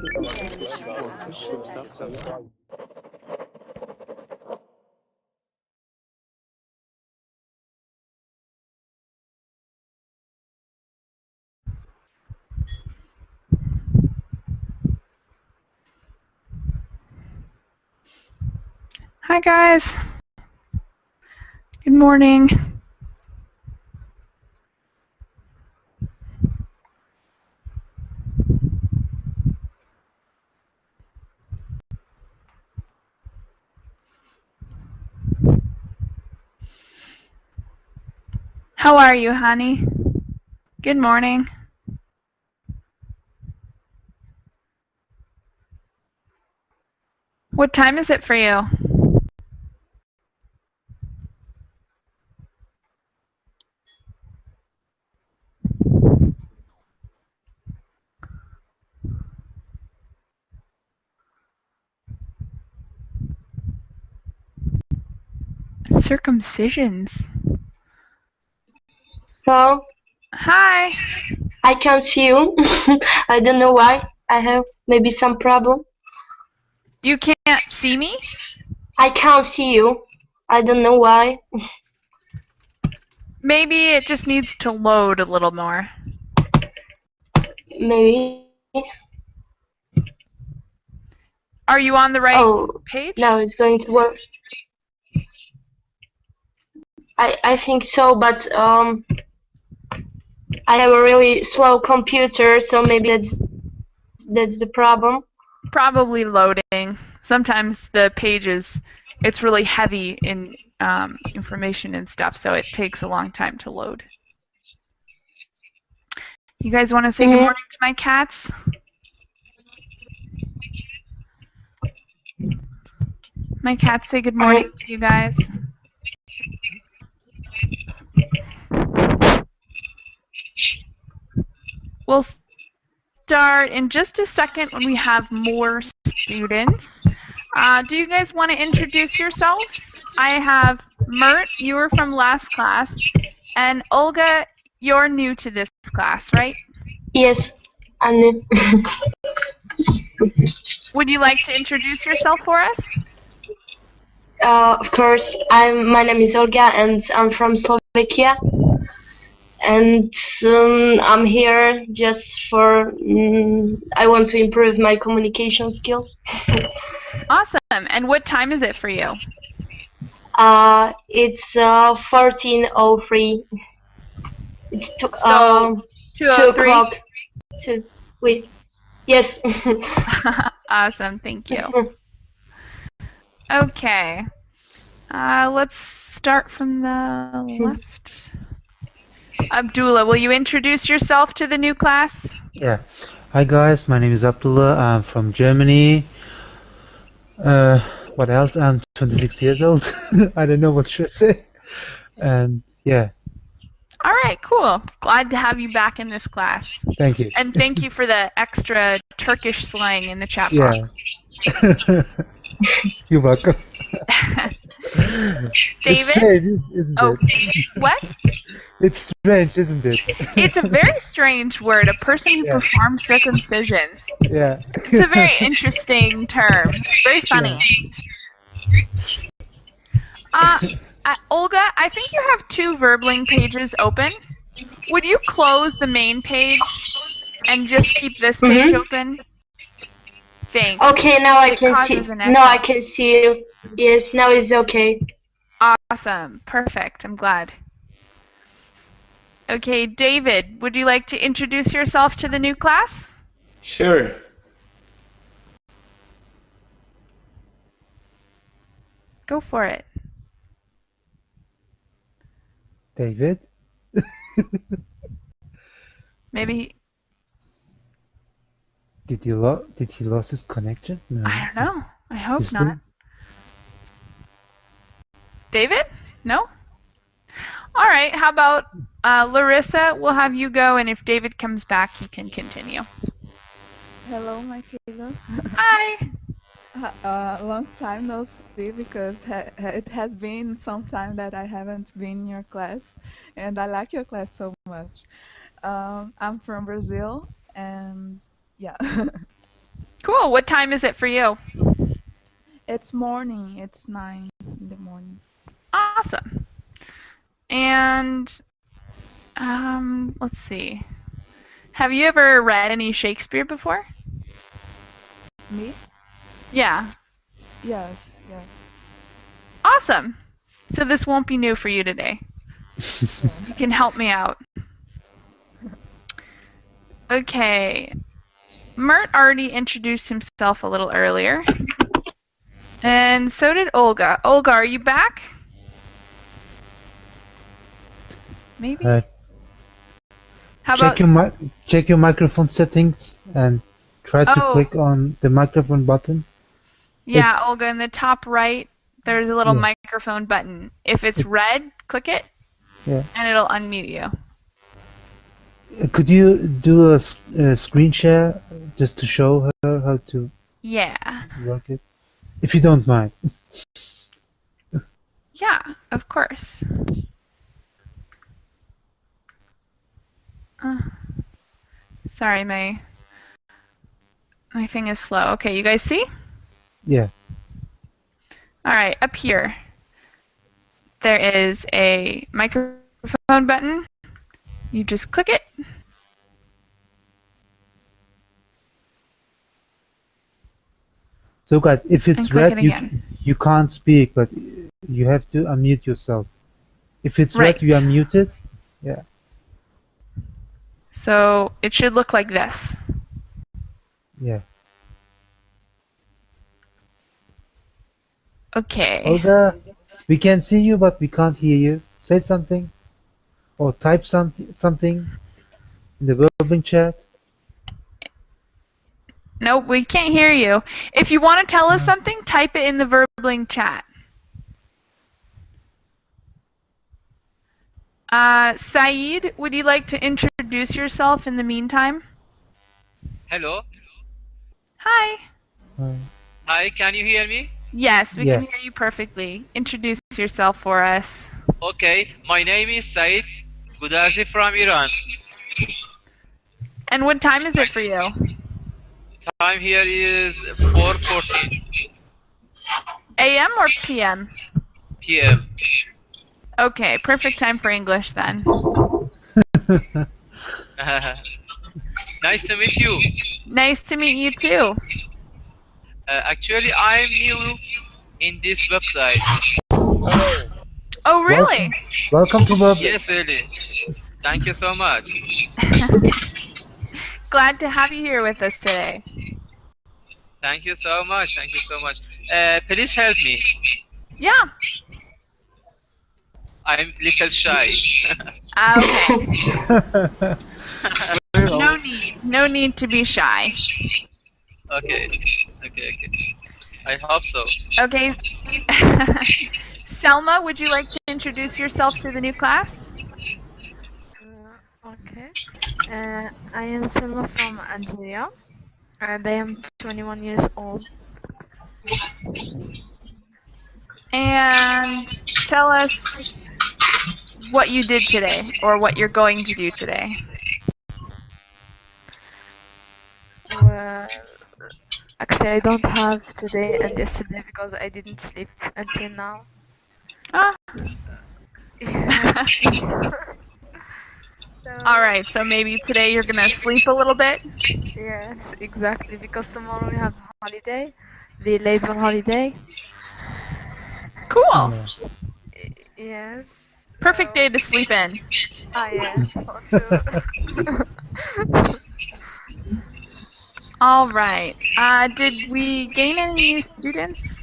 Hi guys. Good morning. How are you, honey? Good morning. What time is it for you? Circumcisions. Hello? Hi. I can't see you. I don't know why. I have maybe some problem. You can't see me? I can't see you. I don't know why. Maybe it just needs to load a little more. Maybe. Are you on the right page? Now it's going to work. I think so, but I have a really slow computer, so maybe that's the problem. Probably loading. Sometimes the pages, it's really heavy in information and stuff, so it takes a long time to load. You guys want to say good morning to my cats? My cats say good morning to you guys. We'll start in just a second when we have more students. Do you guys want to introduce yourselves? I have Mert, you were from last class, and Olga, you're new to this class, right? Yes, I'm new. Would you like to introduce yourself for us? Of course. My name is Olga, and I'm from Slovakia. And I'm here just for I want to improve my communication skills. Awesome. And what time is it for you? It's 14:03. It's 2 o'clock. Wait. Yes. Awesome. Thank you. Okay. Let's start from the left. Abdullah, will you introduce yourself to the new class? Yeah. Hi guys, my name is Abdullah. I'm from Germany. What else? I'm 26 years old. I don't know what should I say. And yeah. All right, cool. Glad to have you back in this class. Thank you. And thank you for the extra Turkish slang in the chat box. Yeah. You're welcome. David? It's strange, isn't it? What? It's strange, isn't it? It's a very strange word, a person who performs circumcisions. Yeah. It's a very interesting term. Very funny. Olga, I think you have 2 Verbling pages open. Would you close the main page and just keep this page open? Thanks. Okay, now I can see. Now I can see you. Yes, now it's okay. Awesome. Perfect. I'm glad. Okay, David, would you like to introduce yourself to the new class? Sure. Go for it. David? Maybe. Did he lose his connection? No. I don't know. I hope not. David? No? All right. How about Larissa? We'll have you go, and if David comes back, he can continue. Hello, Michaela. Hi. Long time no see because it has been some time that I haven't been in your class, and I like your class so much. I'm from Brazil, and yeah. Cool. What time is it for you? It's morning. It's 9 in the morning. Awesome. And let's see. Have you ever read any Shakespeare before? Me? Yeah. Yes, yes. Awesome. So this won't be new for you today. You can help me out. Okay. Mert already introduced himself a little earlier. And so did Olga. Olga, are you back? Maybe? How about check your microphone settings and try to click on the microphone button. Yeah, Olga, in the top right, there's a little Yeah. microphone button. If it's red, click it, Yeah. and it'll unmute you. Could you do a screen share just to show her how to Yeah. work it? If you don't mind. Yeah, of course. Sorry, my thing is slow. Okay, you guys see? Yeah. All right, up here, there is a microphone button. You just click it. So guys, if it's click red, it again. you can't speak, but you have to unmute yourself. If it's Right. red, you are muted. Yeah. So it should look like this. Yeah. Okay. Olga, we can see you, but we can't hear you. Say something, or type something in the verbal chat. Nope, we can't hear you. If you want to tell us something, type it in the Verbling chat. Saeed, would you like to introduce yourself in the meantime? Hello. Hi. Hi, can you hear me? Yes, we Yeah. can hear you perfectly. Introduce yourself for us. Okay, my name is Said Gudarzi from Iran. And what time is it for you? Time here is 4:14 AM or PM? p.m. Okay, perfect time for English then. Nice to meet you. Nice to meet you too. Actually, I'm new in this website. Oh, really? Welcome to Verbal. Yes, really. Thank you so much. Glad to have you here with us today. Thank you so much. Thank you so much. Please help me. Yeah. I'm little shy. Okay. No need to be shy. Okay. I hope so. Okay. Selma, would you like to introduce yourself to the new class? Okay. I am Selma from Algeria, and I am 21 years old. And tell us what you did today, or what you're going to do today. Well, actually, I don't have today and yesterday because I didn't sleep until now. Ah. Yes. All right, so maybe today you're gonna sleep a little bit? Yes, exactly, because tomorrow we have holiday, the labor holiday. Cool. Yes. Perfect day to sleep in. Yes, for sure. All right. Did we gain any new students?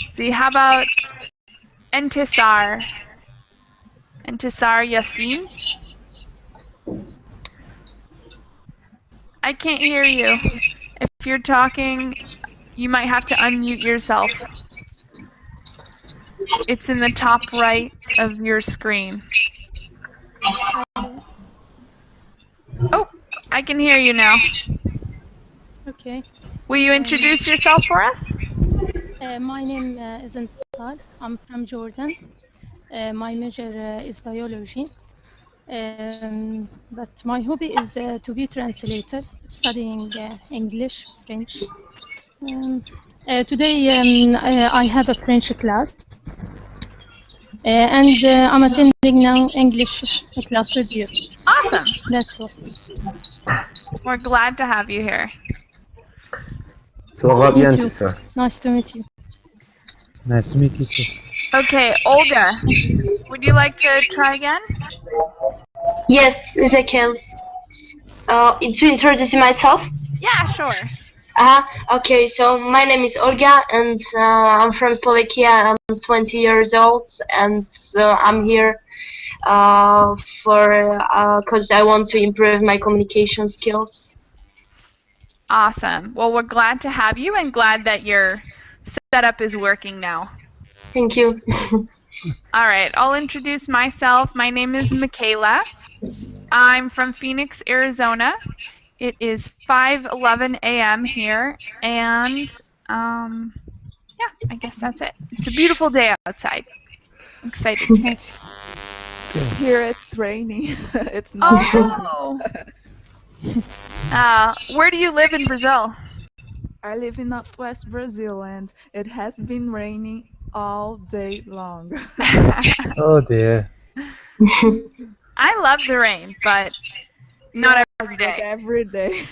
See, how about Entisar? Entisar Yassin? I can't hear you. If you're talking, you might have to unmute yourself. It's in the top right of your screen. Oh, I can hear you now. Okay. Will you introduce yourself for us? My name is Intisar. I'm from Jordan. My major is biology. But my hobby is to be translator. studying English, French. Today I have a French class, and I'm attending now English class with you. Awesome. That's all. We're glad to have you here. So, va bien, Me too. sister. Nice to meet you. Nice to meet you too. Okay, Olga, would you like to try again? Yes, Ezekiel. To introduce myself. Yeah, sure. Okay, so my name is Olga, and I'm from Slovakia. I'm 20 years old, and I'm here because I want to improve my communication skills. Awesome. Well, we're glad to have you and glad that your setup is working now. Thank you. All right, I'll introduce myself. My name is Michaela. I'm from Phoenix, Arizona. It is 5:11 a.m. here, and yeah, I guess that's it. It's a beautiful day outside. I'm excited to get. Here it's raining. It's not. Oh. Where do you live in Brazil? I live in Northwest Brazil, and it has been raining all day long. Oh dear. I love the rain, but not Yes, every but day. every day.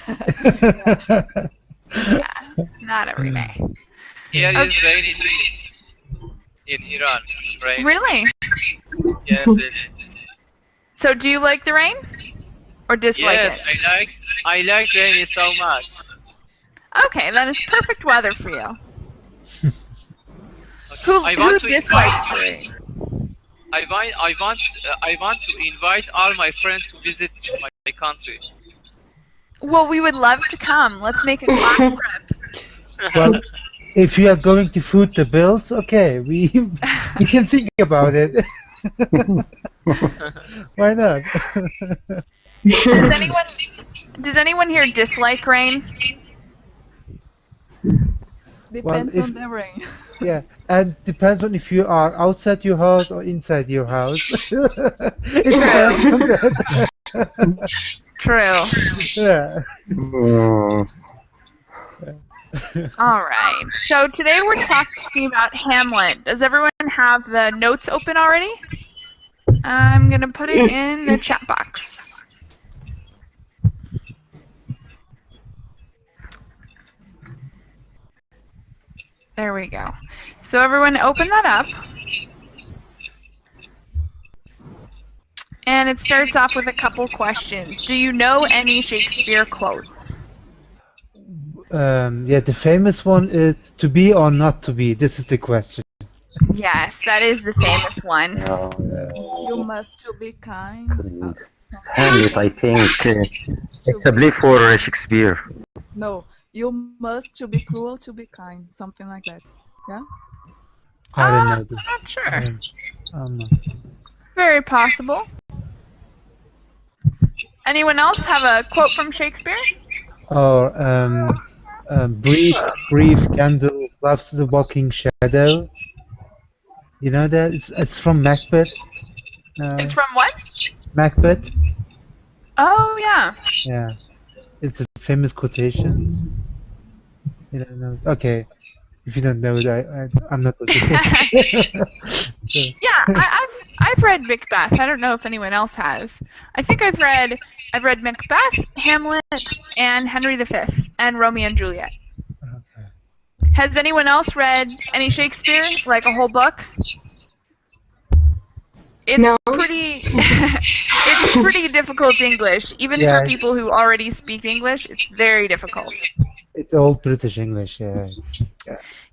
Yeah, not every day. Here is rainy too. In Iran, rain. Really? Yes, really. So do you like the rain? Or dislike Yes, it? I like rain so much. Okay, then it's perfect weather for you. I Who want to dislikes invite- rain? I want to invite all my friends to visit my country. Well, we would love to come. Let's make a class trip. Well, if you are going to foot the bills, okay, we can think about it. Why not? Does anyone here dislike rain? Depends if- on the rain. Yeah, and depends on if you are outside your house or inside your house. It depends on that. True. Yeah. All right. So today we're talking about Hamlet. Does everyone have the notes open already? I'm going to put it in the chat box. There we go. So everyone open that up. And it starts off with a couple questions. Do you know any Shakespeare quotes? Yeah, the famous one is to be or not to be. This is the question. Yes, that is the famous one. You must to be kind. Hamlet, I think. It's a play for Shakespeare. No, you must to be cruel to be kind. Something like that. Yeah? I don't know. I'm not sure. Um, Very possible. Anyone else have a quote from Shakespeare? or brief candle loves the walking shadow. You know that? It's from Macbeth. It's from what? Macbeth. Oh, yeah. Yeah, it's a famous quotation. You don't know? Okay, if you don't know it, I'm not going to say. So, Yeah, I've read Macbeth. I don't know if anyone else has. I think I've read Macbeth, Hamlet, and Henry V, and Romeo and Juliet. okay. Has anyone else read any Shakespeare, like a whole book? It's No. pretty it's pretty difficult English. Even Yeah. for people who already speak English, it's very difficult. It's old British English. Yeah.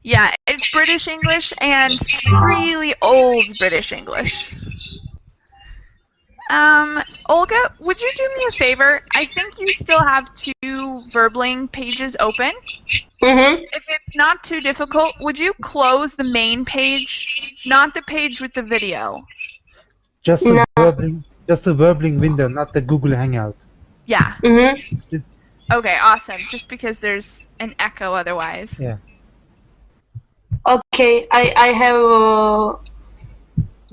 Yeah, it's British English and really old British English. Olga, would you do me a favor? I think you still have 2 Verbling pages open. Mm-hmm. If it's not too difficult, would you close the main page, not the page with the video? Just a Verbling window, not the Google Hangout. Yeah. Mm-hmm. Okay, awesome. Just because there's an echo otherwise. Yeah. Okay, I have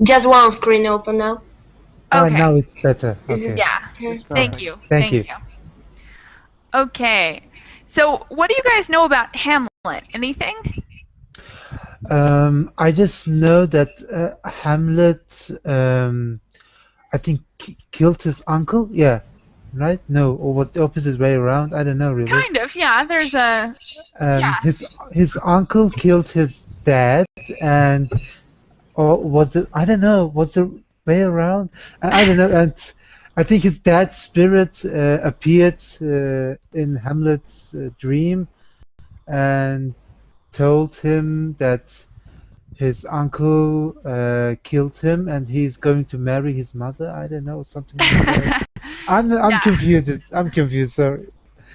just one screen open now. Okay. Now it's better. Okay. Yeah. Thank you. Thank you. Okay. So, what do you guys know about Hamlet? Anything? I just know that Hamlet, I think, killed his uncle. Yeah, right? No, or was the opposite way around? I don't know really. Kind of, yeah. There's a yeah. His uncle killed his dad, and or was it? I don't know. Was the way around? I don't know. And I think his dad's spirit appeared in Hamlet's dream and told him that his uncle killed him and he's going to marry his mother. I don't know, something like that. I'm Yeah. confused. I'm confused. Sorry.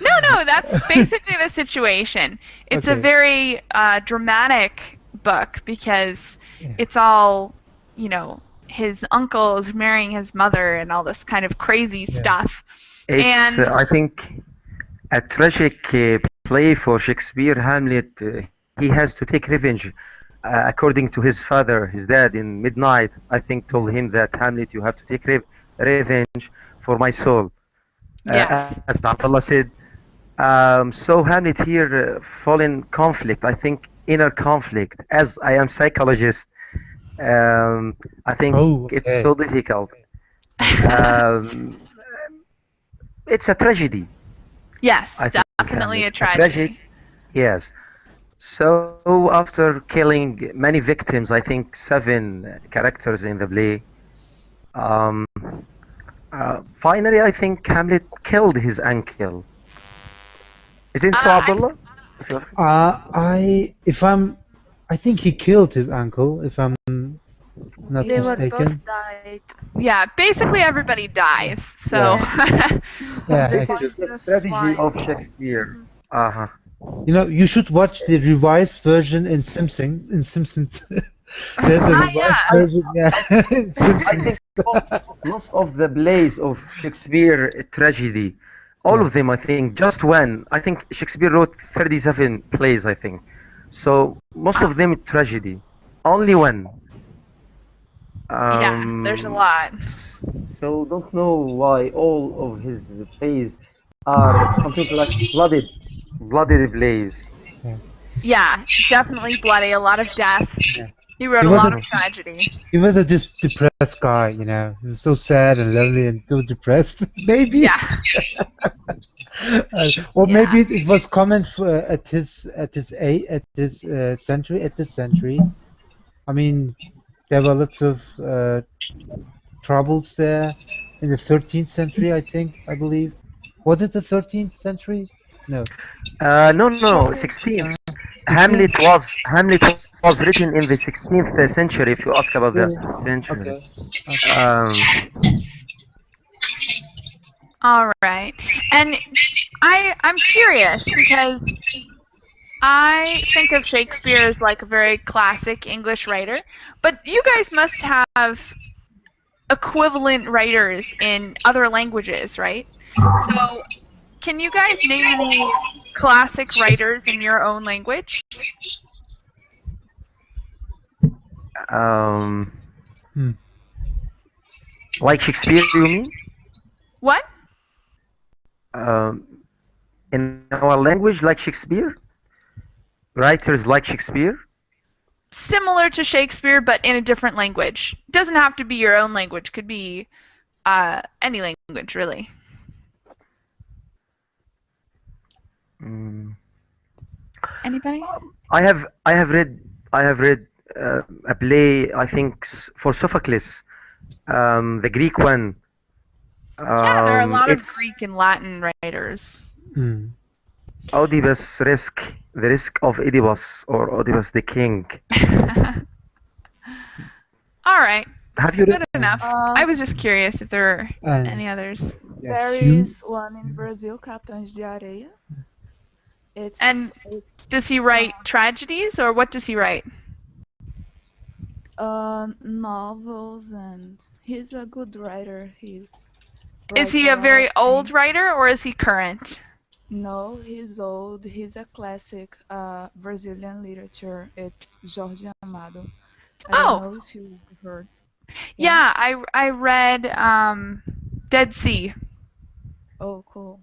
No, that's basically the situation. It's a Okay. very dramatic book because Yeah. it's all, you know, his uncle is marrying his mother and all this kind of crazy stuff. It's, And I think, a tragic play for Shakespeare. Hamlet, he has to take revenge. According to his father, his dad, in midnight, I think, told him that Hamlet, you have to take revenge for my soul. Yes. As Abdullah said. So Hamlet here fall in conflict. I think inner conflict. As I am psychologist, I think it's so difficult. It's a tragedy. Yes, I think, definitely a Hamlet. tragedy. Yes. So after killing many victims, I think 7 characters in the play, finally I think Hamlet killed his uncle. Isn't so, Abdullah? I think he killed his uncle, if I'm not They were mistaken. both died. Yeah, basically everybody dies. So Yeah, The actually. poisonous Strategy swine. of Shakespeare. You know, you should watch the revised version in Simpsons. There's a revised version, in Simpsons. Most of the plays of Shakespeare tragedy, all of them, I think, just one. I think Shakespeare wrote 37 plays, I think. So most of them tragedy. Only one. yeah, there's a lot. So don't know why all of his plays are something like blooded plays. Yeah, definitely bloody, a lot of death. He wrote He a was lot a- of tragedy. He was a just depressed guy, you know. He was so sad and lonely and so depressed. Maybe. Yeah. Or maybe it was common for, at this century. I mean, there were lots of troubles there in the 13th century, I believe. Was it the 13th century? No. No, 16th. Hamlet was written in the 16th century. If you ask about the century. All right. And I'm curious because I think of Shakespeare as like a very classic English writer, but you guys must have equivalent writers in other languages, right? So can you guys name any classic writers in your own language? Like Shakespeare, you mean? What? In our language, like Shakespeare? Writers like Shakespeare? Similar to Shakespeare, but in a different language. It doesn't have to be your own language. Could be any language, really. Anybody? I have read a play, I think, for Sophocles, the Greek one. Yeah, there are a lot of It's Greek and Latin writers. Oedipus risk, the risk of Oedipus, or Oedipus the king. All right. Have you Good read? enough. I was just curious if there were any others. There is one in Brazil, Capitães de Areia. And does he write tragedies, or what does he write? Novels, and he's a good writer. Is he a very old writer, or is he current? No, he's old. He's a classic Brazilian literature. It's Jorge Amado. I don't know if you heard. Yeah, I read Dead Sea. Oh, cool.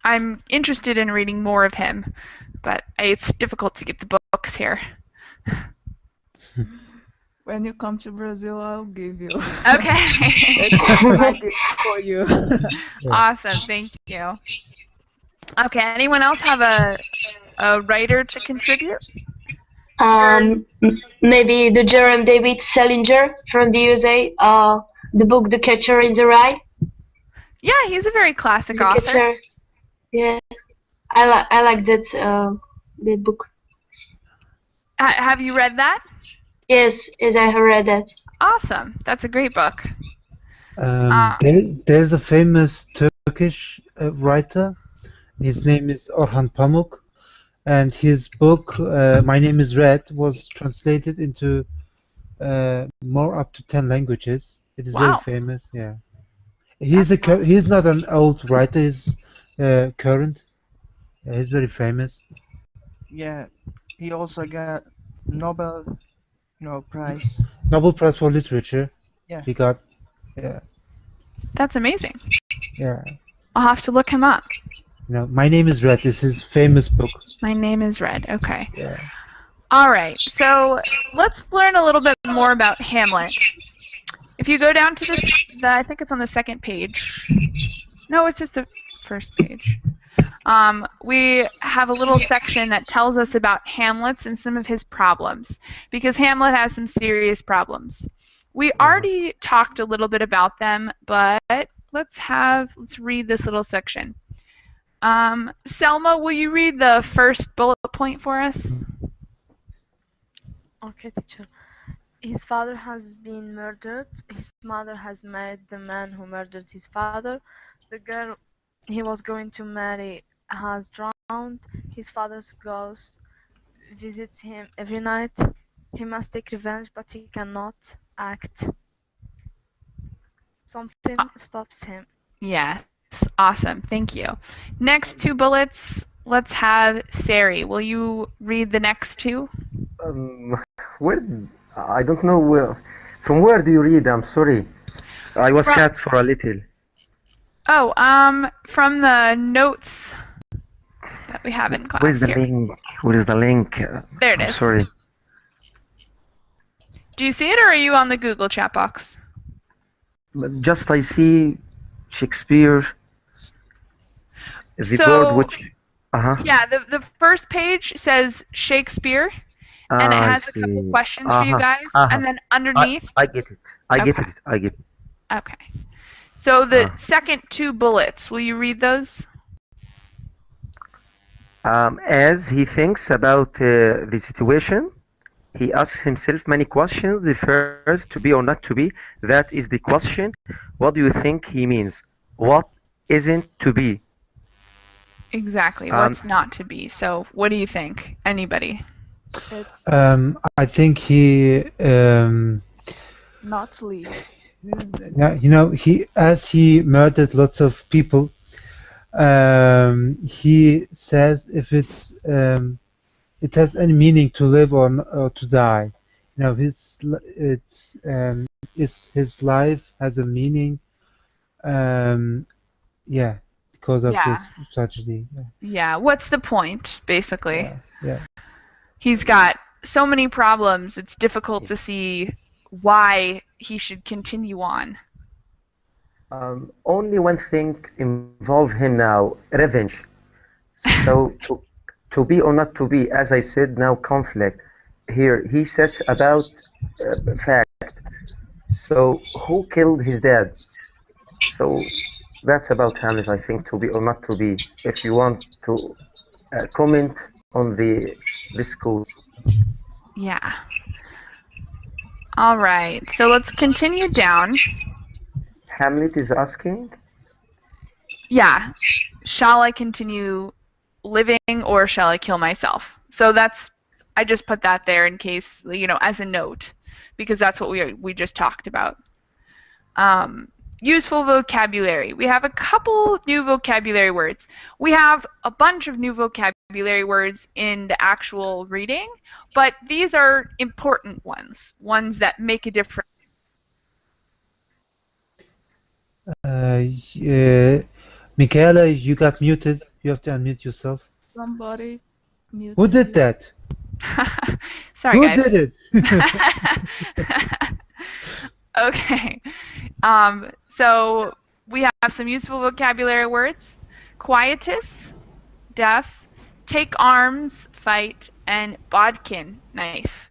I'm interested in reading more of him, but it's difficult to get the books here. When you come to Brazil, I'll give you. Okay. My gift for you. Awesome. Thank you. Okay. Anyone else have a writer to contribute? Maybe the Jerome David Salinger from the USA. The book The Catcher in the Rye. Yeah, he's a very classic The author. Catcher. Yeah, I like that book. Have you read that? Yes, I have read that. Awesome. That's a great book. There's a famous Turkish writer. His name is Orhan Pamuk, and his book My Name is Red was translated into more up to 10 languages. It is very famous. Yeah, he's not an old writer. He's current. He's very famous. Yeah, he also got Nobel Prize. Nobel Prize for Literature. Yeah. He got. Yeah. That's amazing. Yeah. I'll have to look him up. My Name is Red is his famous book. My Name is Red. Okay. Yeah. All right. So let's learn a little bit more about Hamlet. If you go down to I think it's on the second page. No, it's just the first page. We have a little section that tells us about Hamlet and some of his problems, because Hamlet has some serious problems. We already talked a little bit about them, but let's read this little section. Selma, will you read the first bullet point for us? Okay, teacher. His father has been murdered. His mother has married the man who murdered his father. The girl he was going to marry has drowned. His father's ghost visits him every night. He must take revenge, but he cannot act. Something stops him. Yes, awesome. Thank you. Next two bullets, let's have Sari. Will you read the next two? Where? I don't know where. From where do you read? I'm sorry. I was cut for a little. Oh, from the notes that we have in class. Where's the link? Where is the link? There it I'm is. sorry. Do you see it, or are you on the Google chat box? Just I see Shakespeare. The board which. Yeah, the first page says Shakespeare, and it has a couple questions for you guys, and then underneath. I get it. I get it. Okay. So the second two bullets, will you read those? As he thinks about the situation, he asks himself many questions. The first, to be or not to be, that is the question. What do you think he means? What isn't to be? Exactly. What's not to be? So what do you think? Anybody? I think he Not leave. as he murdered lots of people, he says if it has any meaning to live or to die. His life has a meaning. Because of this tragedy. Yeah. What's the point, basically? Yeah. He's got so many problems, it's difficult to see why he should continue on. Only one thing involves him now, revenge. So to be or not to be, as I said, now conflict. Here he says about fact. So who killed his dad? So that's about Hamlet, I think, to be or not to be. If you want to comment on this code. Yeah. All right. So let's continue down. Hamlet is asking. Yeah. Shall I continue living or shall I kill myself? So I just put that there in case, as a note, because that's what we just talked about. Useful vocabulary. We have a couple new vocabulary words. We have a bunch of new vocabulary words in the actual reading, but these are important ones that make a difference. Michaela, you got muted. You have to unmute yourself. Somebody muted Who did you. that? Sorry, Who guys. did it? Okay. So we have some useful vocabulary words: quietus, death, take arms, fight, and bodkin, knife.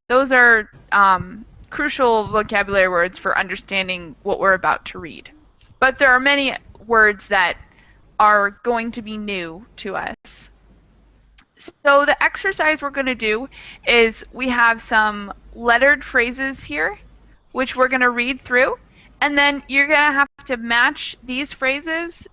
Those are crucial vocabulary words for understanding what we're about to read. But there are many words that are going to be new to us. So the exercise we're going to do is we have some lettered phrases here, which we're going to read through, and then you're going to have to match these phrases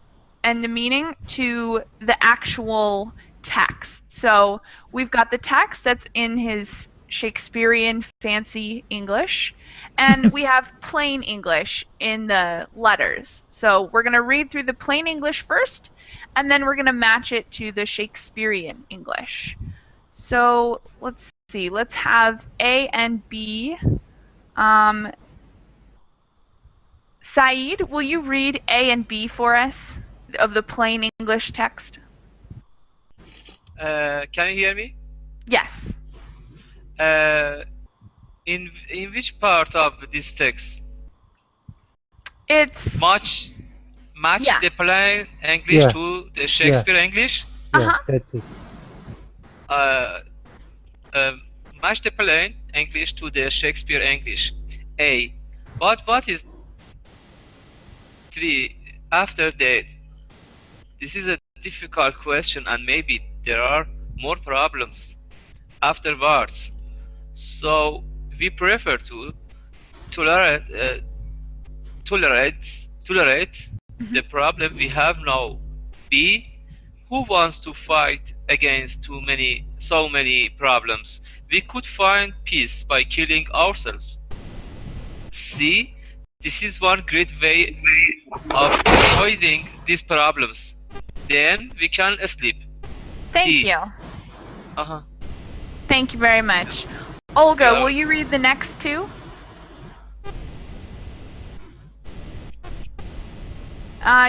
and the meaning to the actual text. So we've got the text that's in his Shakespearean fancy English, and we have plain English in the letters. So we're going to read through the plain English first, and then we're going to match it to the Shakespearean English. So let's see, let's have A and B. Saeed, will you read A and B for us of the plain English text? Can you hear me? Yes. In which part of this text? It's Match Yeah. the plain English Yeah. to the Shakespeare English. Yeah, that's it. Match the plain English to the Shakespeare English. A. What is 3 after that? This is a difficult question, and maybe there are more problems afterwards. So we prefer to tolerate the problem we have now. B. Who wants to fight against so many problems? We could find peace by killing ourselves. C. This is one great way of avoiding these problems. Then we can sleep. Thank D. you. Uh-huh. Thank you very much. Olga, Yeah. will you read the next two?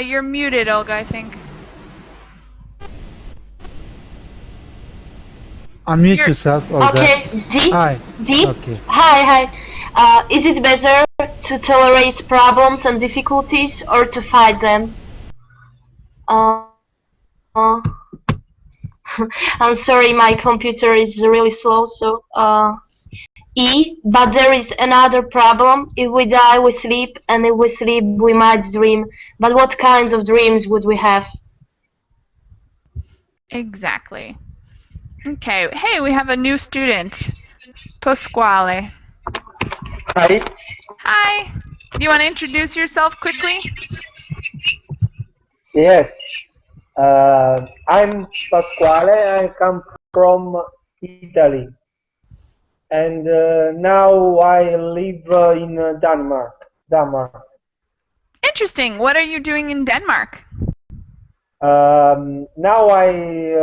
You're muted, Olga, I think. Unmute You're- yourself, Olga. Okay, D. Hi. D. Okay. Hi. Is it better to tolerate problems and difficulties or to fight them? Uh, I'm sorry, my computer is really slow, so E. But there is another problem. If we die, we sleep, and if we sleep, we might dream. But what kinds of dreams would we have? Exactly. Okay. Hey, we have a new student, Pasquale. Hi. Hi. Do you want to introduce yourself quickly? Yes. I'm Pasquale. I come from Italy, and now I live in Denmark. Interesting. What are you doing in Denmark? Now I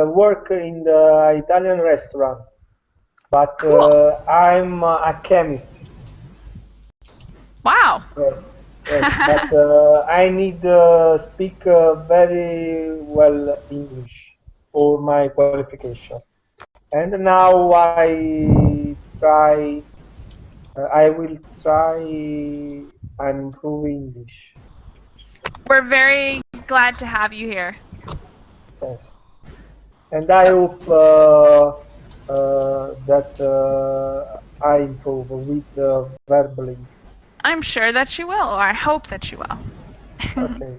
work in the Italian restaurant, but Cool. I'm a chemist. Wow. Yes, but I need speak very well English for my qualification. And now I will try and improve English. We're very glad to have you here. Yes. And I hope that I improve with verbally. I'm sure that you will, or I hope that you will. Okay,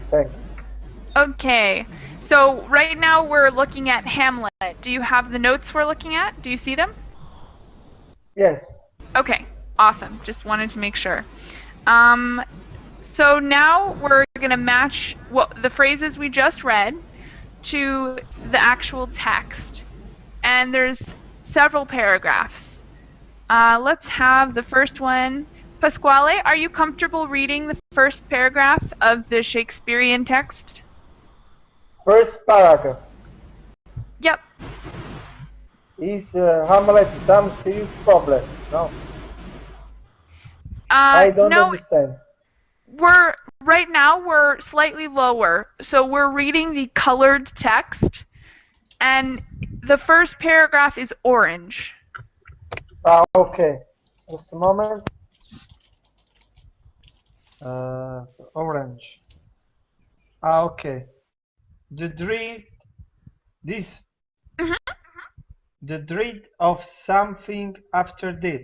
thanks. Okay, so right now we're looking at Hamlet. Do you have the notes we're looking at? Do you see them? Yes. Okay, awesome. Just wanted to make sure. So now we're going to match the phrases we just read to the actual text. And there's several paragraphs. Let's have the first one. Pasquale, are you comfortable reading the first paragraph of the Shakespearean text? First paragraph. Yep. Is Hamlet some serious problem? No. I don't No, understand. we're right now we're slightly lower. So we're reading the colored text, and the first paragraph is orange. Okay. Just a moment. Orange. Okay. The dread, this. The dread of something after death.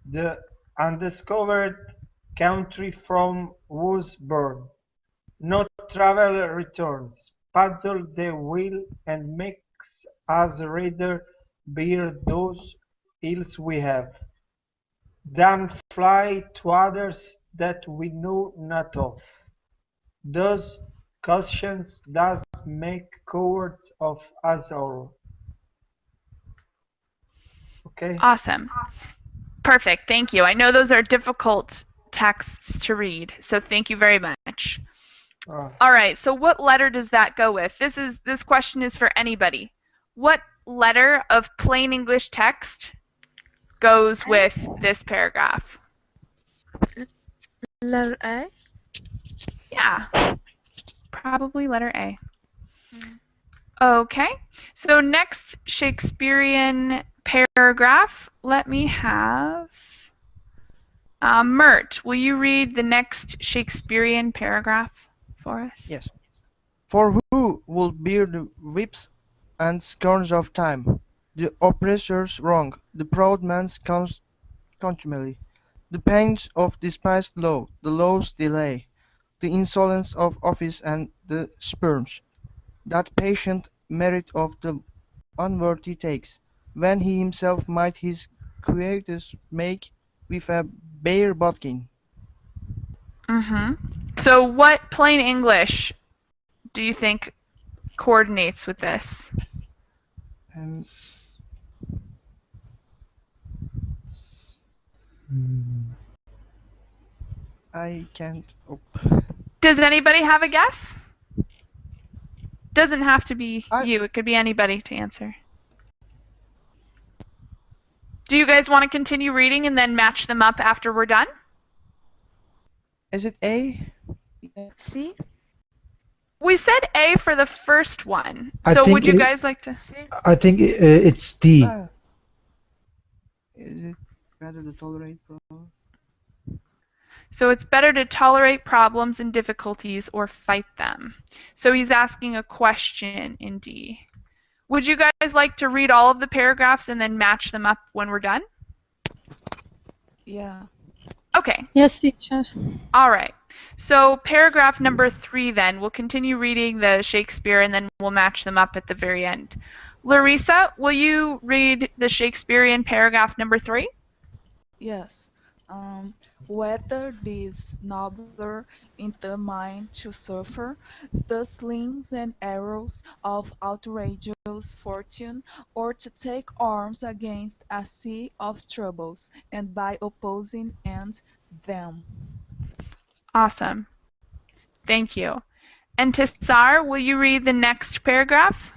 The undiscovered country from whose born no traveler returns, puzzle the will and makes us rather bear those ills we have, than fly to others that we know not of. Those cautions does make cowards of us all. Okay. Awesome. Perfect. Thank you. I know those are difficult texts to read, so thank you very much. All right. So what letter does that go with? This question is for anybody. What letter of plain English text goes with this paragraph? Letter A? Yeah. Probably letter A. Okay. So next Shakespearean paragraph, let me have Mert, will you read the next Shakespearean paragraph for us? Yes. For who will bear the whips and scourge of time, the oppressor's wrong, the proud man's contumely, the pangs of despised law, the law's delay, the insolence of office and the spurns, that patient merit of the unworthy takes, when he himself might his quietus make with a bare bodkin. So what plain English do you think coordinates with this? I can't. Does anybody have a guess? Doesn't have to be you. It could be anybody to answer. Do you guys want to continue reading and then match them up after we're done? Is it A? C? We said A for the first one. I So think would you it- guys like to? I think it's D. Is it better to tolerate problems? So it's better to tolerate problems and difficulties or fight them. So he's asking a question in D. Would you guys like to read all of the paragraphs and then match them up when we're done? Yeah. Okay. Yes, teacher. All right. So paragraph number 3 then. We'll continue reading the Shakespeare and then we'll match them up at the very end. Larissa, will you read the Shakespearean paragraph number 3? Yes. Whether this nobler in the mind to suffer the slings and arrows of outrageous fortune, or to take arms against a sea of troubles, and by opposing end them. Awesome. Thank you. And Tessar, will you read the next paragraph?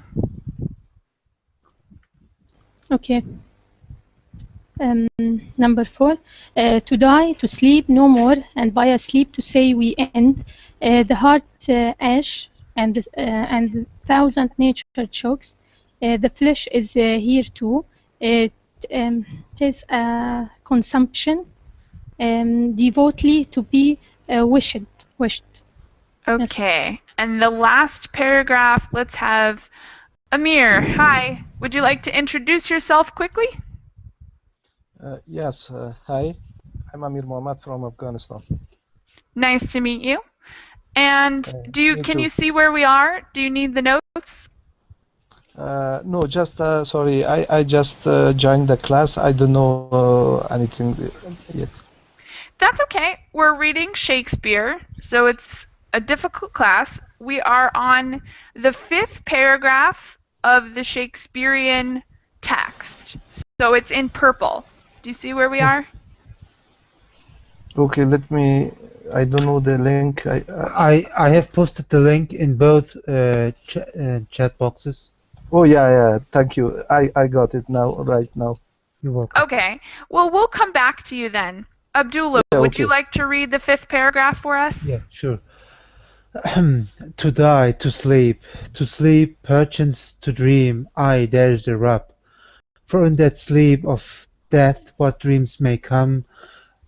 Okay. Number 4, to die, to sleep no more, and by a sleep to say we end, the heart ash and thousand nature chokes, the flesh is here too, it is a consumption, devotedly to be wished. Okay. And the last paragraph, let's have Amir. Hi. Would you like to introduce yourself quickly? Yes, hi. I'm Amir Mohammad from Afghanistan. Nice to meet you. And me can too. you see where we are? Do you need the notes? No, just sorry, I just joined the class. I don't know anything yet. That's okay. We're reading Shakespeare, so it's a difficult class. We are on the 5th paragraph of the Shakespearean text. So it's in purple. Do you see where we are? Okay, let me. I don't know the link. I have posted the link in both chat boxes. Oh yeah. Thank you. I got it now. Right now. You're welcome. Okay. Well, we'll come back to you then. Abdullah, Yeah, would you okay. like to read the 5th paragraph for us? Yeah, sure. To die, to sleep, perchance to dream, aye, there's the rub. For in that sleep of death what dreams may come,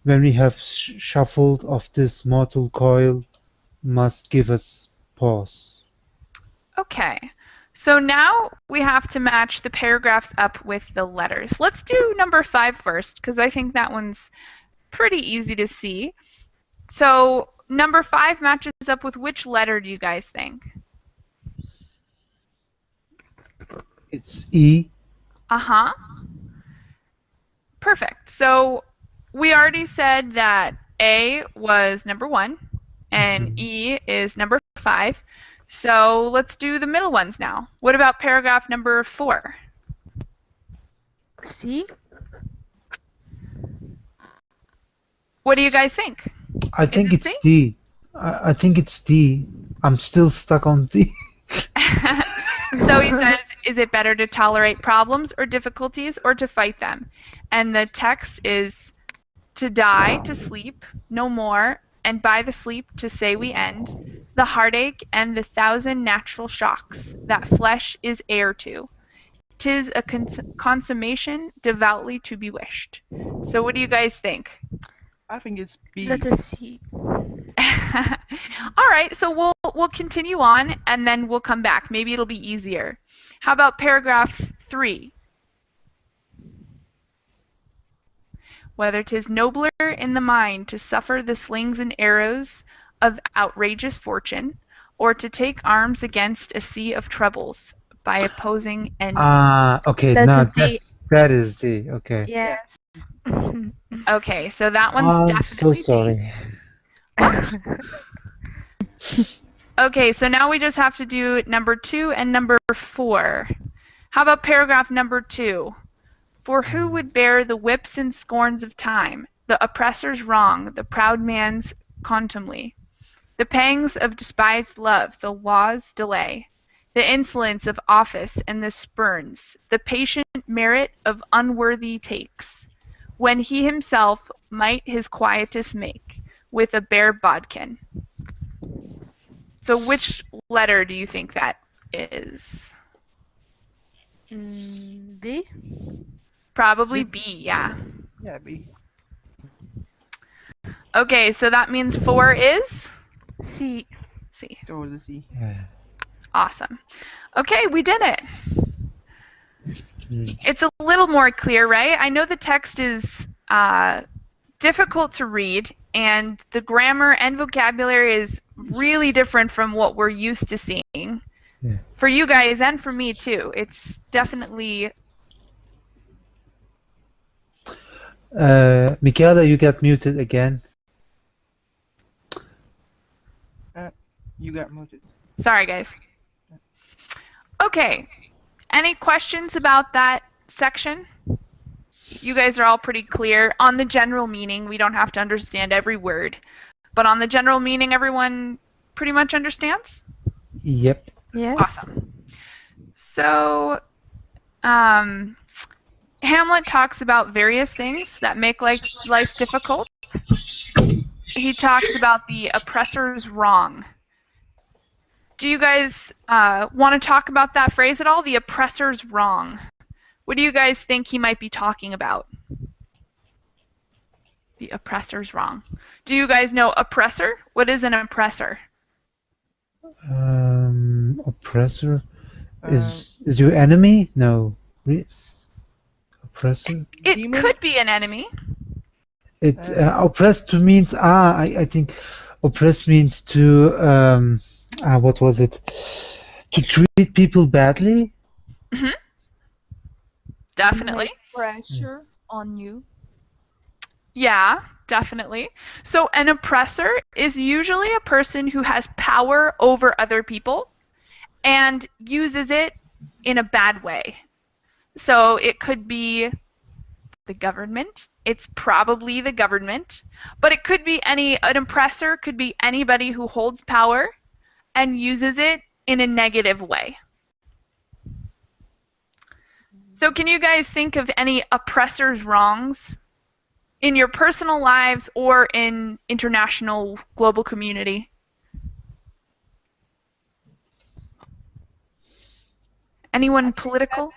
when we have shuffled off this mortal coil, must give us pause. Okay. So now we have to match the paragraphs up with the letters. Let's do number 5 first, because I think that one's pretty easy to see. So number 5 matches up with which letter do you guys think? It's E. Uh-huh. Perfect. So we already said that A was number 1 and E is number 5. So let's do the middle ones now. What about paragraph number 4? C. What do you guys think? I think it it's C? D. I think it's D. I'm still stuck on D. So he says, is it better to tolerate problems or difficulties or to fight them? And the text is to die, to sleep, no more, and by the sleep to say we end, the heartache and the 1,000 natural shocks that flesh is heir to. 'Tis a consummation devoutly to be wished. So what do you guys think? I think it's B. Letter C. All right, so we'll continue on and then we'll come back. Maybe it'll be easier. How about paragraph 3? Whether 'tis nobler in the mind to suffer the slings and arrows of outrageous fortune, or to take arms against a sea of troubles by opposing envy. Okay, That now is D. that is D. Okay. Yes. Okay, so that one's I'm definitely so sorry. Okay, so now we just have to do number 2 and number 4. How about paragraph number 2? For who would bear the whips and scorns of time, the oppressor's wrong, the proud man's contumely, the pangs of despised love, the law's delay, the insolence of office and the spurns, the patient merit of unworthy takes, when he himself might his quietus make with a bare bodkin. So which letter do you think that is? B. Probably B, yeah. Yeah, B. Okay, so that means 4 is C. C. Go with the C. Yeah. Awesome. Okay, we did it. It's a little more clear, right? I know the text is difficult to read, and the grammar and vocabulary is really different from what we're used to seeing. Yeah. For you guys and for me too. It's definitely... Michaela, you got muted again. You got muted. Sorry, guys. Okay. Any questions about that section? You guys are all pretty clear. On the general meaning, we don't have to understand every word. But on the general meaning, everyone pretty much understands? Yep. Yes. Awesome. So, Hamlet talks about various things that make life difficult. He talks about the oppressor's wrong. Do you guys want to talk about that phrase at all? The oppressor's wrong. What do you guys think he might be talking about? The oppressor's wrong. Do you guys know oppressor? What is an oppressor? Oppressor is your enemy? No. Oppressor? It Demon? could be an enemy. It oppressed means I think oppressed means to what was it? To treat people badly? Mm-hmm. Definitely. Make pressure on you. Yeah, definitely. So an oppressor is usually a person who has power over other people and uses it in a bad way. So it could be the government. It's probably the government. But it could be an oppressor could be anybody who holds power and uses it in a negative way. So can you guys think of any oppressor's wrongs? in your personal lives or in international global community? Anyone political?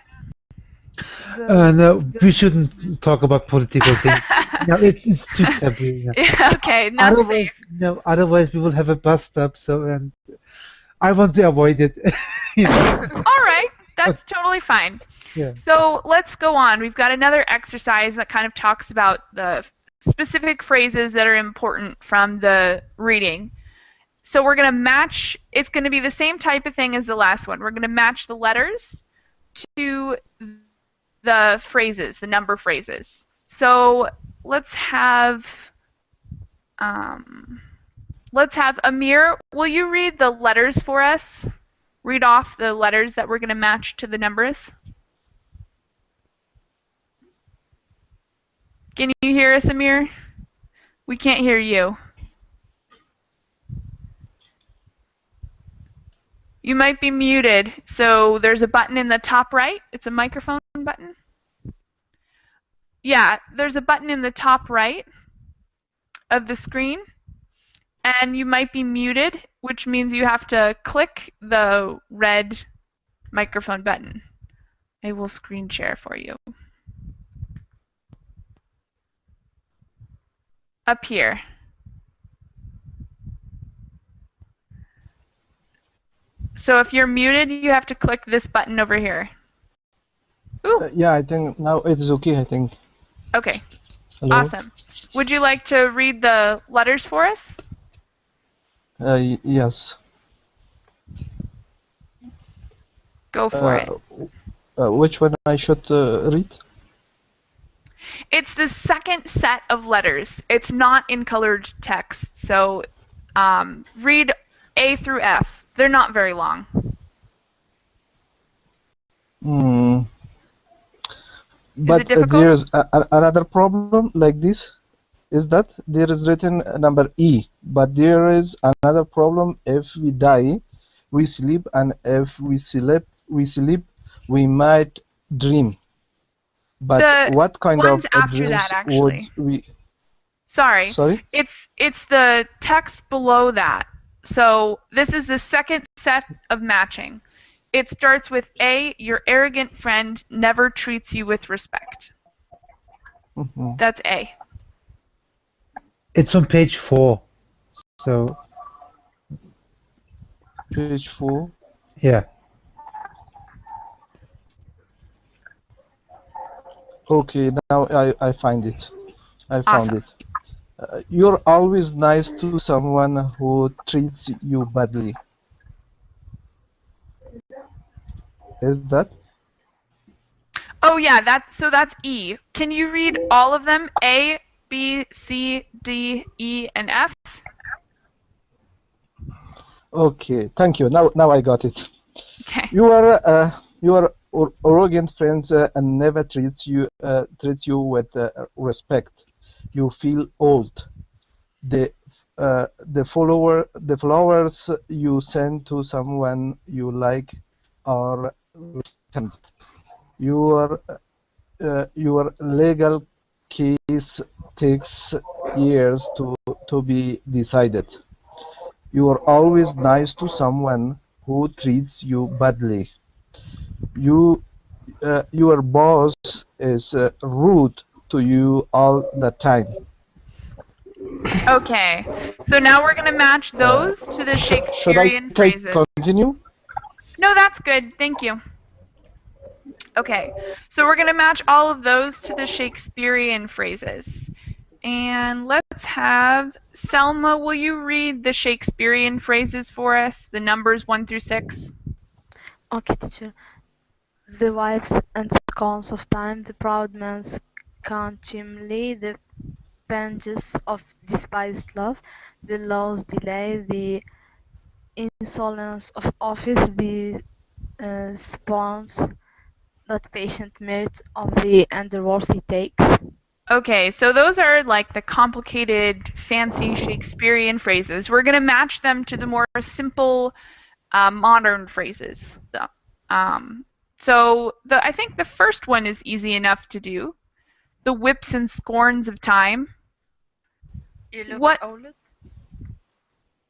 No, we shouldn't talk about political things. No, it's too taboo. No. Yeah, okay, not Otherwise, safe. no, otherwise we will have a bust up. So, and I want to avoid it. You know. All right, that's totally fine. Yeah. So let's go on. We've got another exercise that kind of talks about the specific phrases that are important from the reading. So we're going to match, it's going to be the same type of thing as the last one. We're going to match the letters to the phrases, the number phrases. So let's have Amir, will you read the letters for us? Read off the letters that we're going to match to the numbers. Can you hear us, Amir? We can't hear you. You might be muted. So there's a button in the top right. It's a microphone button. Yeah, there's a button in the top right of the screen. And you might be muted, which means you have to click the red microphone button. I will screen share for you. Up here. So if you're muted, you have to click this button over here. Ooh. Yeah, I think now it is okay, I think. Okay. Hello? Awesome. Would you like to read the letters for us? Yes. Go for it. Which one I should read? It's the second set of letters. It's not in colored text. So read A through F. They're not very long. But there's another problem like this, is that there is written number E, but there is another problem. If we die, we sleep, and if we sleep, we might dream. But what kind of dreams would we? Sorry. It's the text below that. So this is the second set of matching. It starts with A, your arrogant friend never treats you with respect. Mm-hmm. That's A. It's on page 4. So. Page 4? Yeah. Okay, now I find it. I found Awesome. it. You're always nice to someone who treats you badly. Is that? Oh yeah, that's E. Can you read all of them? A, B, C, D, E, and F? Okay, thank you. Now I got it. Okay. Your arrogant friends and never treat you with respect. You feel old. The flowers you send to someone you like are returned. Your legal case takes years to be decided. You are always nice to someone who treats you badly. Your boss is rude to you all the time. Okay, so now we're going to match those to the Shakespearean phrases. Should I continue? No, that's good. Thank you. Okay, so we're going to match all of those to the Shakespearean phrases. And let's have Selma, will you read the Shakespearean phrases for us, the numbers 1 through 6? Okay, teacher. The wives and scorns of time, the proud man's contumely, the panges of despised love, the law's delay, the insolence of office, the spawns that patient merit of the underworthy takes. Okay, so those are like the complicated, fancy Shakespearean phrases. We're going to match them to the more simple, modern phrases. I think the first one is easy enough to do. the whips and scorns of time. You look What? old?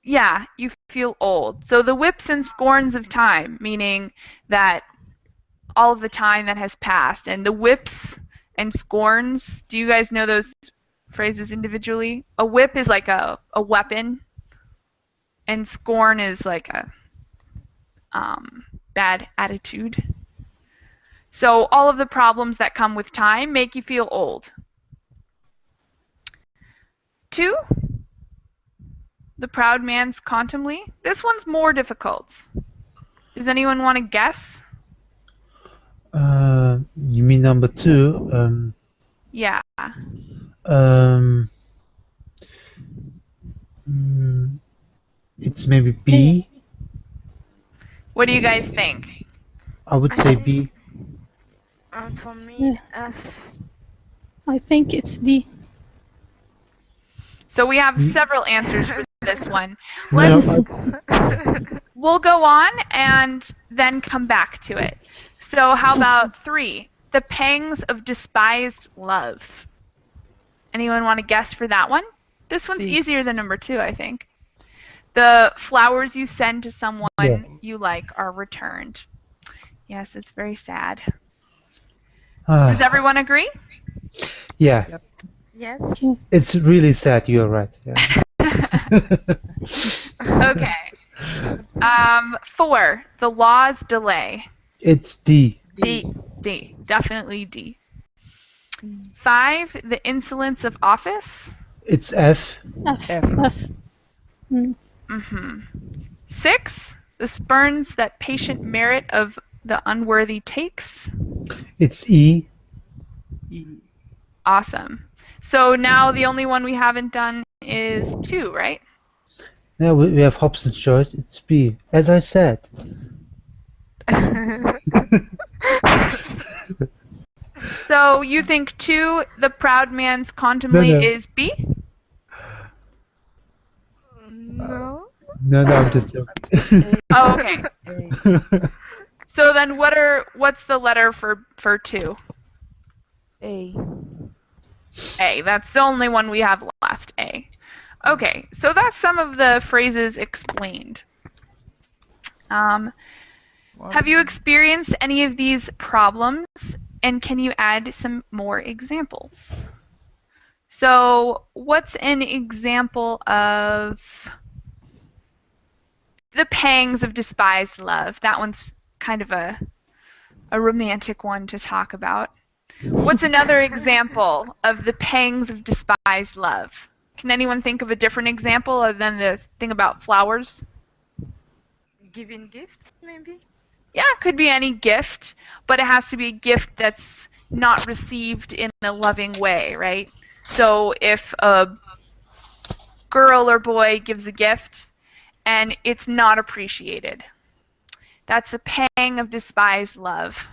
Yeah, you feel old. So the whips and scorns of time, meaning that all of the time that has passed. And the whips and scorns, do you guys know those phrases individually? A whip is like a weapon, and scorn is like a bad attitude. So all of the problems that come with time make you feel old. 2, the proud man's contumely. This one's more difficult. Does anyone want to guess? You mean number 2? Yeah. It's maybe B. What do you guys think? I would say B. And for me, F. I think it's D. So we have several answers for this one. No, We'll go on and then come back to it. So how about 3? The pangs of despised love. Anyone want to guess for that one? This one's easier than number 2, I think. The flowers you send to someone you like are returned. Yes, it's very sad. Does everyone agree? Yeah. Yep. Yes. It's really sad. You're right. Yeah. Okay. 4. The law's delay. It's D. D. Definitely D. 5. The insolence of office. It's F. F. 6. The spurns that patient merit of the unworthy takes. It's E. Awesome. So now the only one we haven't done is 2, right? Now we have Hobson's choice. It's B. As I said. So you think 2, the proud man's contumely No. is B? No. No, I'm just joking. Oh, okay. So then what's the letter for 2? A. A. That's the only one we have left, A. Okay, so that's some of the phrases explained. Have you experienced any of these problems, and can you add some more examples? So what's an example of the pangs of despised love? That one's kind of a romantic one to talk about. What's another example of the pangs of despised love? Can anyone think of a different example other than the thing about flowers? Giving gifts, maybe? Yeah, it could be any gift, but it has to be a gift that's not received in a loving way, right? So if a girl or boy gives a gift and it's not appreciated, that's a pang of despised love.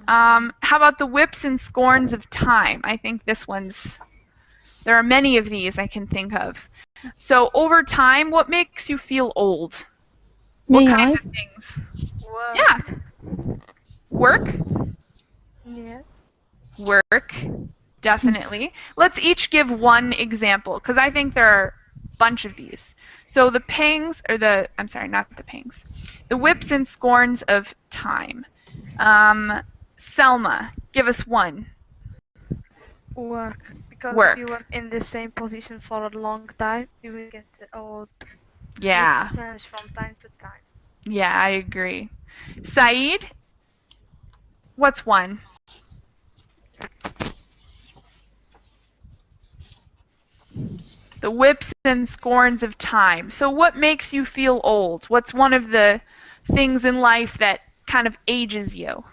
How about the whips and scorns of time? I think there are many of these I can think of. So over time, what makes you feel old? What kinds of things? Work. Yeah. Work? Yes. Work, definitely. Let's each give one example, because I think there are a bunch of these. So the pangs, I'm sorry, not the pangs. The whips and scorns of time. Selma, give us one. Work. Because Work. if you work in the same position for a long time, you will get old. Yeah. You change from time to time. Yeah, I agree. Saeed, what's one? The whips and scorns of time. So what makes you feel old? What's one of the things in life that kind of ages you?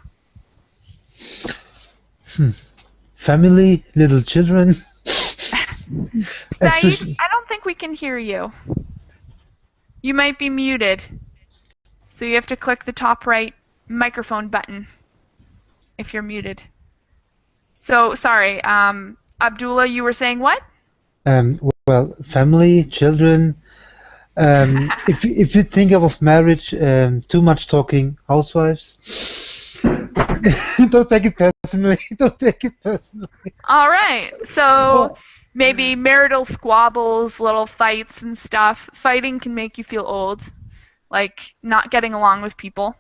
Family, little children. Saeed, I don't think we can hear you. You might be muted. So you have to click the top right microphone button if you're muted. So, sorry, Abdullah, you were saying what? Well, family, children. If you think of marriage, too much talking, housewives. Don't take it personally. Don't take it personally. All right. So maybe marital squabbles, little fights and stuff. Fighting can make you feel old, like not getting along with people.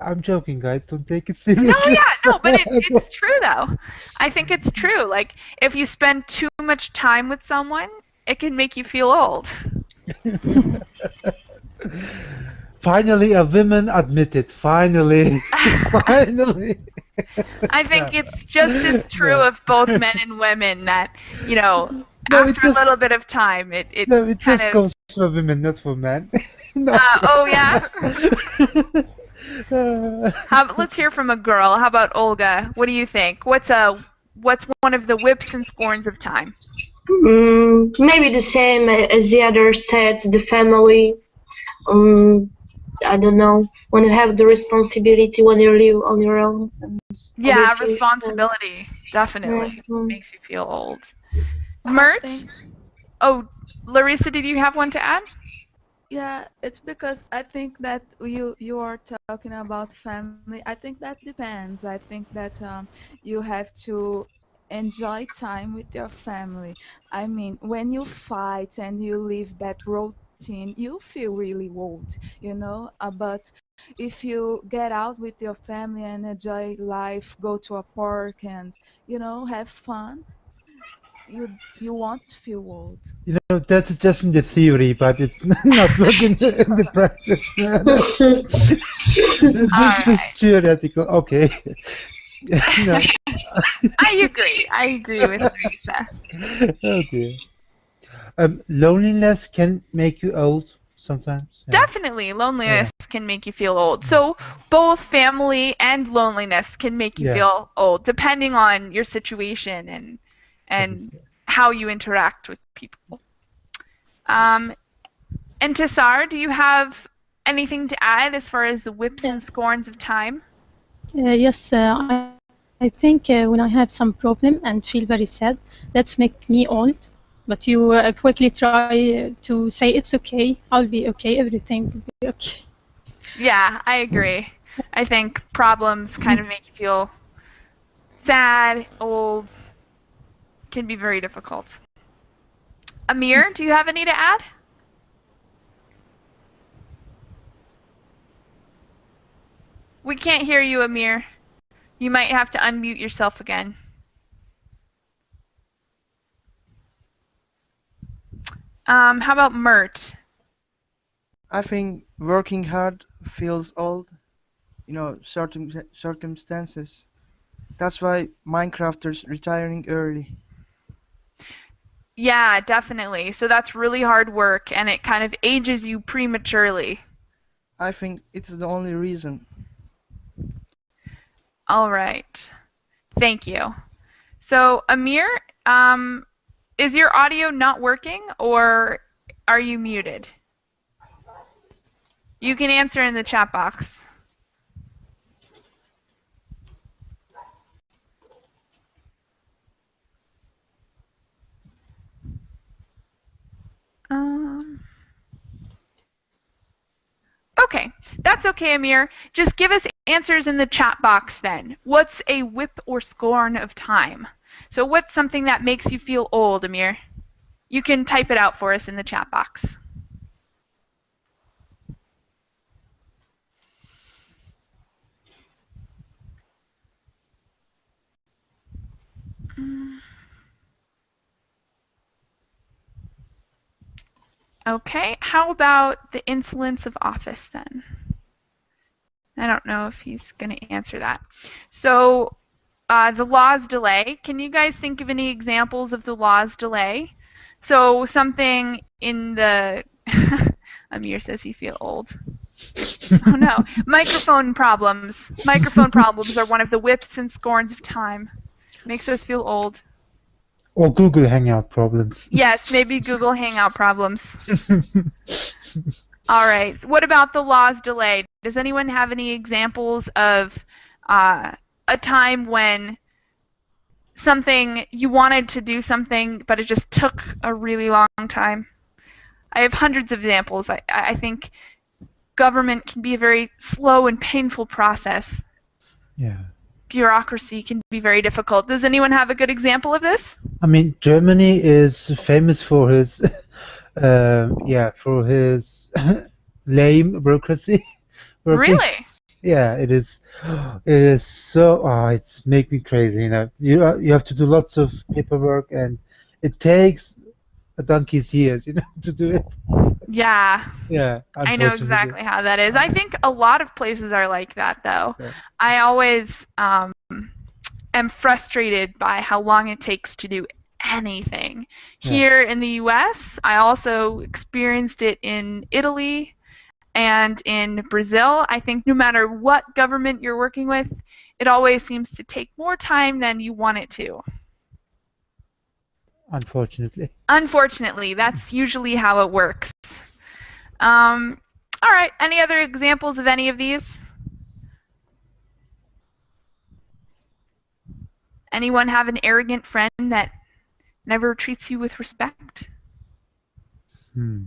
I'm joking, guys. Don't take it No, seriously. yeah, no, but it's true though. I think it's true. Like if you spend too much time with someone, it can make you feel old. Finally, a woman admitted. Finally. Finally. I think it's just as true of both men and women that, No, after a little bit of time, it it kind just of... goes for women, not for men. oh, yeah? Let's hear from a girl. How about Olga? What do you think? What's one of the whips and scorns of time? Maybe the same as the other said, the family. I don't know, when you have the responsibility when you live on your own. Yeah, responsibility definitely makes you feel old. Mert? Oh, Larissa, did you have one to add? Yeah, it's because I think that you are talking about family. I think that depends. I think that you have to enjoy time with your family. I mean, when you fight and you live that routine, you feel really old, But if you get out with your family and enjoy life, go to a park and have fun, you won't feel old. That's just in the theory, but it's not working in the practice. This is theoretical. Okay. No. I agree with Larissa. Okay. Loneliness can make you old sometimes. Definitely, loneliness can make you feel old. So both family and loneliness can make you feel old, depending on your situation and how you interact with people. And Tessar, do you have anything to add as far as the whips and scorns of time? Yes, I think when I have some problem and feel very sad, that's make me old. But you quickly try to say it's okay, I'll be okay, everything will be okay. Yeah, I agree. I think problems kind of make you feel sad, old, can be very difficult. Amir, do you have any to add? We can't hear you, Amir. You might have to unmute yourself again. How about Mert? I think working hard feels old, circumstances. That's why Minecrafters retiring early. Yeah, definitely. So that's really hard work and it kind of ages you prematurely. I think it's the only reason. All right. Thank you. So, Amir, is your audio not working or are you muted? You can answer in the chat box. Okay, that's okay, Amir. Just give us answers in the chat box then. What's a whip or scorn of time? So what's something that makes you feel old, Amir? You can type it out for us in the chat box. Okay, how about the insolence of office then? I don't know if he's going to answer that. So the law's delay. Can you guys think of any examples of the law's delay? So something in the... Amir says he feels old. Oh no. Microphone problems. Microphone problems are one of the whips and scorns of time. Makes us feel old. Or Google Hangout problems. Yes, maybe Google Hangout problems. All right. What about the law's delay? Does anyone have any examples of a time when you wanted to do something, but it just took a really long time? I have hundreds of examples. I think government can be a very slow and painful process. Yeah. Bureaucracy can be very difficult. Does anyone have a good example of this? I mean, Germany is famous for his, for his lame bureaucracy. Really? Yeah, it is. It is so. It's making me crazy. You have to do lots of paperwork, and it takes a donkey's years, to do it. Yeah. Yeah, I know exactly how that is. I think a lot of places are like that, though. Yeah. I always am frustrated by how long it takes to do anything. Yeah. Here in the US, I also experienced it in Italy and in Brazil. I think no matter what government you're working with, it always seems to take more time than you want it to. Unfortunately. Unfortunately, that's usually how it works. All right, any other examples of any of these? Anyone have an arrogant friend that never treats you with respect? No?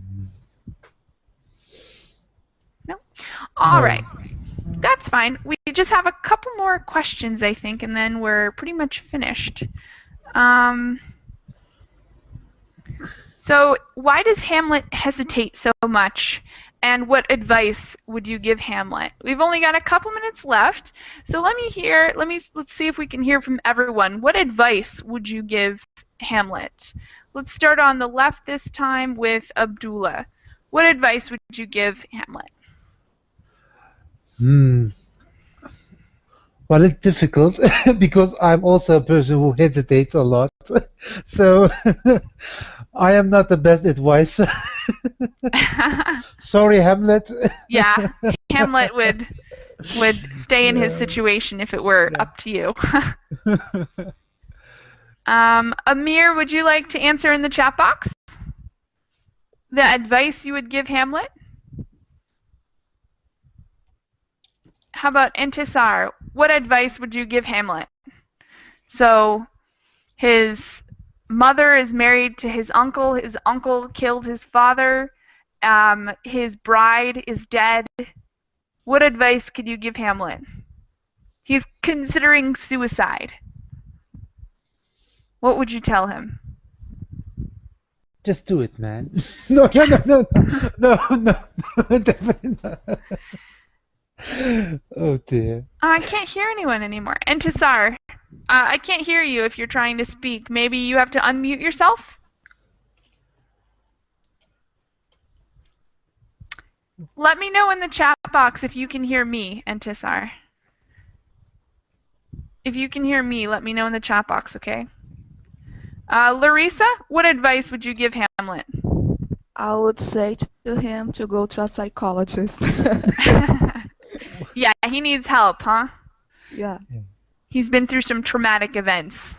All right. That's fine. We just have a couple more questions, I think, and then we're pretty much finished. So why does Hamlet hesitate so much? And what advice would you give Hamlet? We've only got a couple minutes left, so let's see if we can hear from everyone. What advice would you give Hamlet? Let's start on the left this time with Abdullah. What advice would you give Hamlet? Well, it's difficult because I'm also a person who hesitates a lot. So I am not the best advisor. Sorry, Hamlet. Yeah, Hamlet would stay in his situation if it were up to you. Amir, would you like to answer in the chat box? The advice you would give Hamlet? How about Intisar? What advice would you give Hamlet? So, his mother is married to his uncle killed his father, his bride is dead. What advice could you give Hamlet? He's considering suicide. What would you tell him? Just do it, man. No, definitely not. Oh dear. I can't hear anyone anymore. Intisar, I can't hear you if you're trying to speak. Maybe you have to unmute yourself? Let me know in the chat box if you can hear me, Intisar. If you can hear me, let me know in the chat box, okay? Larissa, what advice would you give Hamlet? I would say to him to go to a psychologist. Yeah, he needs help, huh? Yeah. He's been through some traumatic events.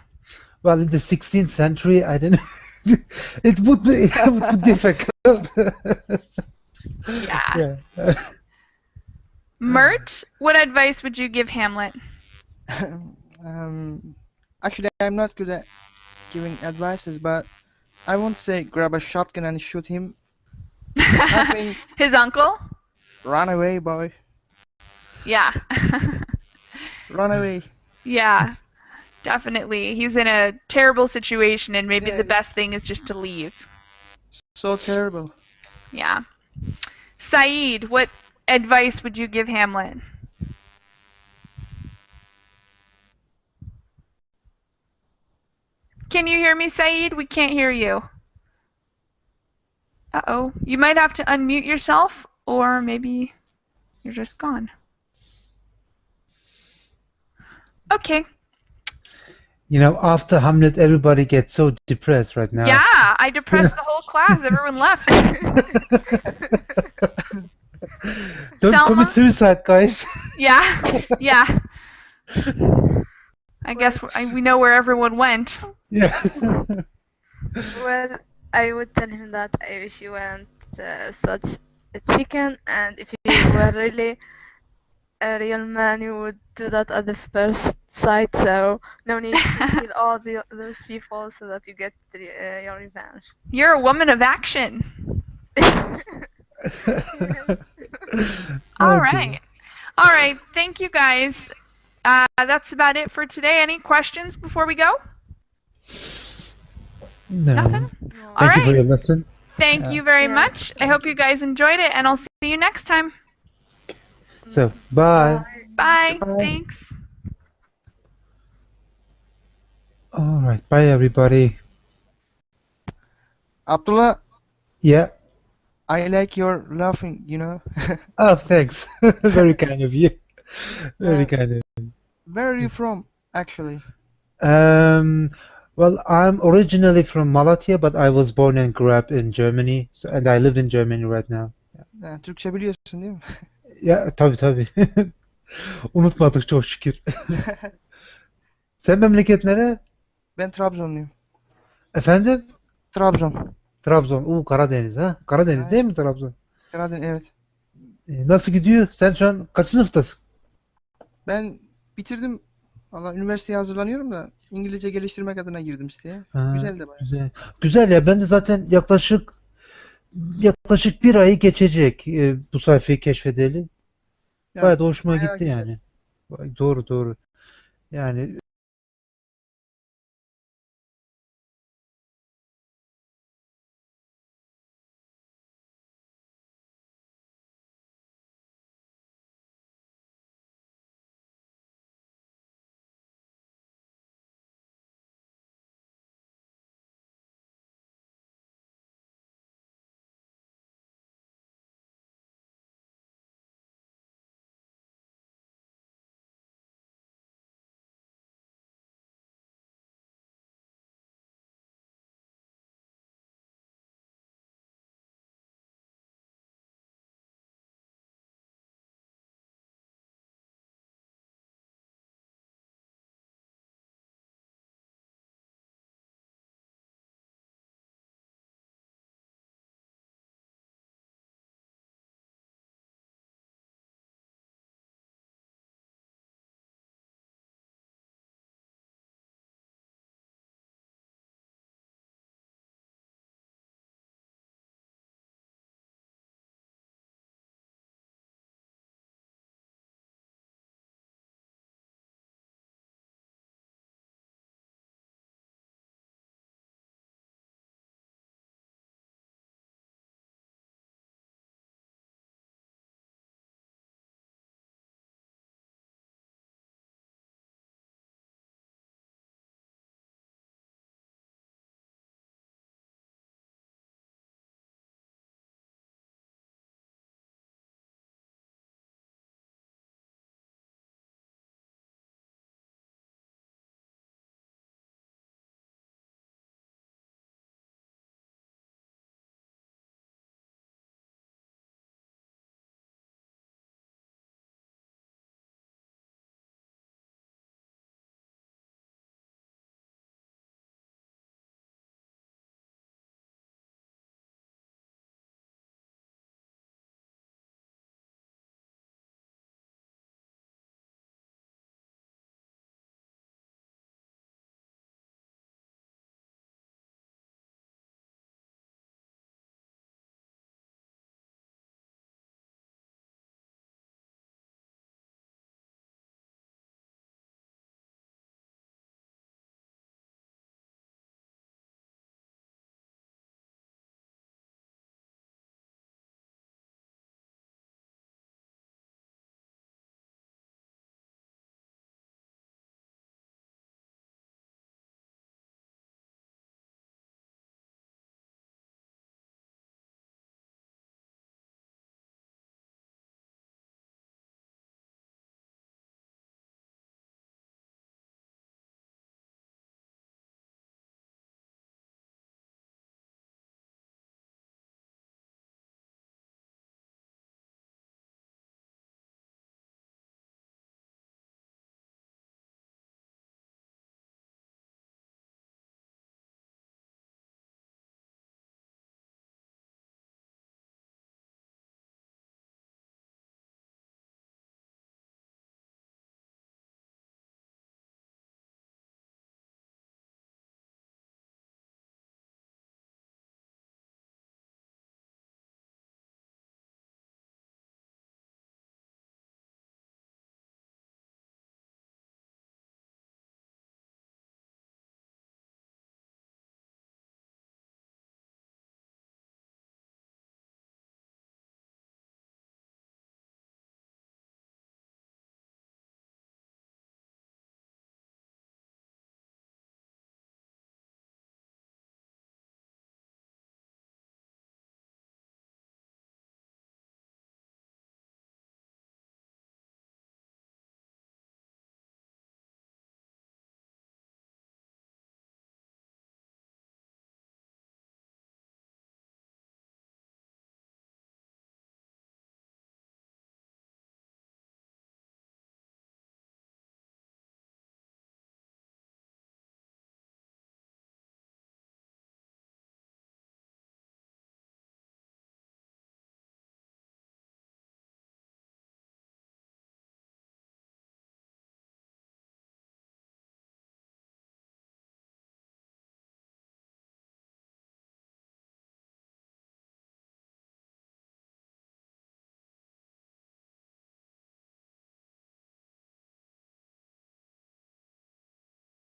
Well, in the 16th century, I don't know. It would be difficult. Yeah. Mert, what advice would you give Hamlet? Actually, I'm not good at giving advices, but I won't say grab a shotgun and shoot him. I think his uncle? Run away, boy. Yeah. Run away. Yeah, definitely. He's in a terrible situation, and maybe the best thing is just to leave. So terrible. Yeah. Saeed, what advice would you give Hamlet? Can you hear me, Saeed? We can't hear you. Uh-oh. You might have to unmute yourself, or maybe you're just gone. Okay. After Hamlet, everybody gets so depressed right now. Yeah, I depressed the whole class. Everyone left. Don't Selma? commit suicide, guys. Yeah. I guess we know where everyone went. Yeah. Well, I would tell him that I wish you weren't such a chicken, and if you were really a real man, you would do that at the first sight, so no need to kill all those people so that you get your revenge. You're a woman of action. All right. Thank you, guys. That's about it for today. Any questions before we go? No. Nothing? All Thank you for right. your lesson. Thank you very much. I hope you guys enjoyed it, and I'll see you next time. So, bye. Bye. Thanks. All right. Bye, everybody. Abdullah, Yeah. I like your laughing, you know. Oh, thanks. Very kind of you. Very kind of you. Where are you from, actually? Well, I'm originally from Malatya, but I was born and grew up in Germany, and I live in Germany right now. Ha, Türkçe biliyorsun değil mi? Ya tabii. Unutmadık çok şükür. Sen memleket nere? Ben Trabzonluyum. Efendim? Trabzon. Trabzon. Karadeniz ha? Karadeniz Aynen. değil mi Trabzon? Karadeniz, evet. Nasıl gidiyor? Sen şu an kaç sınıftasın? Ben bitirdim. Valla üniversiteye hazırlanıyorum da İngilizce geliştirmek adına girdim siteye. Ha, Güzel de bayağı. güzel. Güzel ya, ben de zaten yaklaşık bir ayı geçecek bu sayfayı keşfedeli. Yani Bayağı da hoşuma bayağı gitti güzel. yani. Doğru. Yani